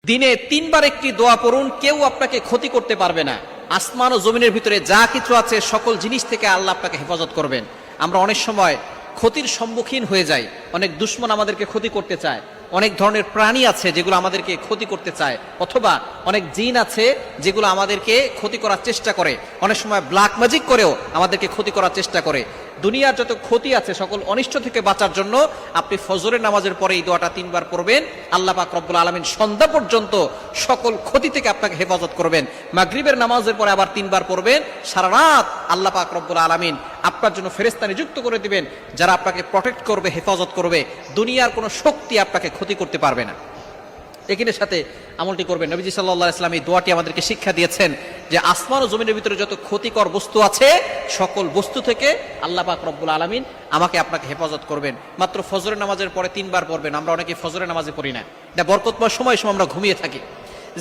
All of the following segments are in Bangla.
দিনে 3 বার একটি দোয়া পড়ুন, কেউ আপনাকে ক্ষতি করতে পারবে না। আসমান ও জমিনের ভিতরে যা কিছু আছে সকল জিনিস থেকে আল্লাহ আপনাকে হেফাজত করবেন। আমরা অনেক সময় ক্ষতির সম্মুখীন হয়ে যাই, অনেক দুশমন আমাদেরকে ক্ষতি করতে চায়, অনেক ধরনের প্রাণী আছে যেগুলো আমাদেরকে ক্ষতি করতে চায়, অথবা অনেক জিন আছে যেগুলো আমাদেরকে ক্ষতি করার চেষ্টা করে, অনেক সময় ব্ল্যাক ম্যাজিক করেও আমাদেরকে ক্ষতি করার চেষ্টা করে। দুনিয়ার যত ক্ষতি আছে সকল অনিষ্ট থেকে বাঁচার জন্য আপনি ফজরের নামাজের পরে এই দোয়াটা 3 বার পড়বেন। আল্লাহ পাক রব্বুল আলামিন সন্ধ্যা পর্যন্ত সকল ক্ষতি থেকে আপনাকে হেফাজত করবেন। মাগরিবের নামাজের পরে আবার 3 বার পড়বেন। সারা রাত আল্লাহ পাক রব্বুল আলামিন আপনার জন্য ফেরেশতা নিযুক্ত করে দিবেন, যারা আপনাকে প্রটেক্ট করবে, হেফাজত করবে। দুনিয়ার কোনো শক্তি আপনাকে ক্ষতি করতে পারবে না। এখানের সাথে আমলটি করবেন। নবীজি সাল্লাল্লাহু আলাইহি ওয়াসাল্লাম এই দোয়াটি আমাদেরকে শিক্ষা দিয়েছেন যে আসমান ও জমিনের ভিতরে যত ক্ষতিকর বস্তু আছে সকল বস্তু থেকে আল্লাহ পাক রব্বুল আলামিন আমাকে আপনাকে হেফাজত করবেন। মাত্র ফজরের নামাজের পরে 3 বার পড়বেন। আমরা অনেকে ফজরের নামাজে পড়ি না, এটা বরকতময় সময় আমরা ঘুমিয়ে থাকি।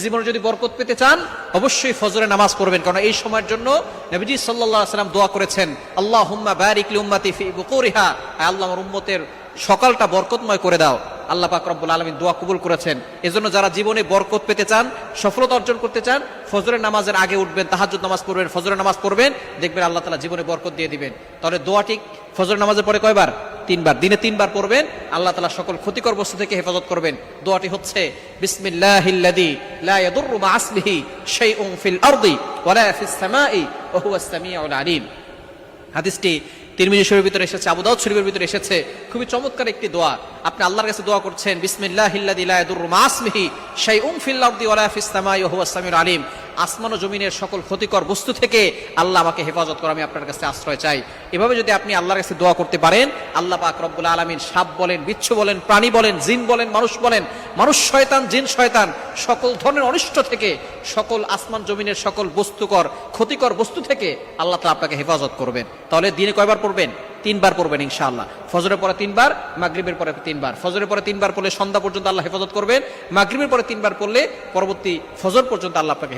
জীবনে যদি বরকত পেতে চান অবশ্যই ফজরের নামাজ পড়বেন, কারণ এই সময়ের জন্য নবীজি সাল্লাল্লাহু আলাইহি ওয়াসাল্লাম দোয়া করেছেন, আল্লাহুম্মা বারিক লি উম্মতি ফি বুকুরিহা, আল্লাহ আমার উম্মতের সকালটা বরকতময় করে দাও। আল্লাহ পাক রব্বুল আলামিন দোয়া কবুল করেছেন। এজন্য যারা জীবনে বরকত পেতে চান, সফলতা অর্জন করতে চান, ফজরের নামাজের আগে উঠবেন, তাহাজ্জুদ নামাজ পড়বেন, ফজরের নামাজ পড়বেন, দেখবেন আল্লাহ তাআলা জীবনে বরকত দিয়ে দিবেন। তাহলে দোয়াটি ফজরের নামাজের পরে কয়বার? 3 বার। দিনে 3 বার পড়বেন, আল্লাহ তাআলা সকল ক্ষতিকর বস্তু থেকে হেফাজত করবেন। দোয়াটি হচ্ছে বিসমিল্লাহিল্লাযী লা ইয়াদুররু মা ইসমিহি শাইউন ফিল আরদি ওয়ালা ফিস সামাই ওয়া হুয়াস সামিউল আলিম। হাদিসটি তিরমিজি শরীফের ভিতরে এসেছে, আবু দাউদ শরীফের ভিতরে এসেছে। খুবই চমৎকার একটি দোয়া। আপনি আল্লাহর কাছে দোয়া করছেন, বিসমিল্লাহিল্লাযী লা ইয়াদুররু মা ইসমিহি শাইউন ফিল আরদি ওয়ালা ফিস সামাই ওয়া হুয়াস সামিউল আলিম। আসমান ও জমিনের সকল ক্ষতিকর বস্তু থেকে আল্লাহ আমাকে হেফাজত করে, আমি আপনার কাছে আশ্রয় চাই। এভাবে যদি আপনি আল্লাহর কাছে দোয়া করতে পারেন, আল্লাহ পাক রব্বুল আলামিন সাপ বলেন, বিচ্ছু বলেন, প্রাণী বলেন, জিন বলেন, মানুষ বলেন, মানুষ শয়তান, জিন শয়তান, সকল ধরনের অনিষ্ট থেকে, সকল আসমান জমিনের সকল বস্তুকর ক্ষতিকর বস্তু থেকে আল্লাহ তাআলা আপনাকে হেফাজত করবেন। তাহলে দিনে কয়বার পড়বেন? 3 বার পড়বেন ইনশাআল্লাহ। ফজরের পরে 3 বার, মাগরিবের পরে 3 বার। ফজরের পরে 3 বার পড়লে সন্ধ্যা পর্যন্ত আল্লাহ হেফাজত করবেন। মাগরিবের পরে 3 বার পড়লে পরবর্তী ফজর পর্যন্ত আল্লাহ আপনাকে